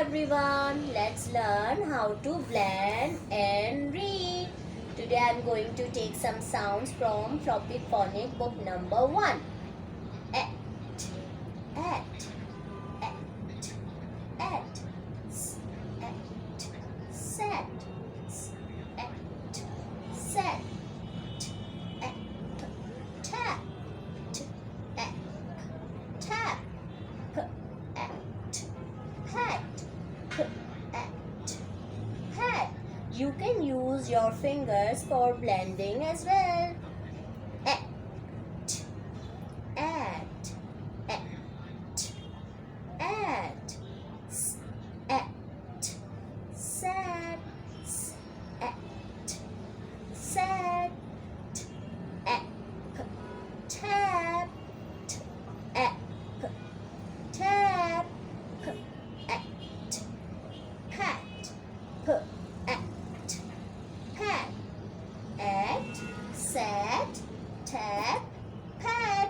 everyone, let's learn how to blend and read. Today I am going to take some sounds from Floppy Phonic book number 1. At, at, at, at, s, at, set, s, at, set, at, tap, t, at, tap, p, at, pat, p, at, pat. You can use your fingers for blending as well. At, at, s, at, set, s, at, set, at, tap, t, at, tap, p, at, pat, p, at, pat, at, set, tap, pat.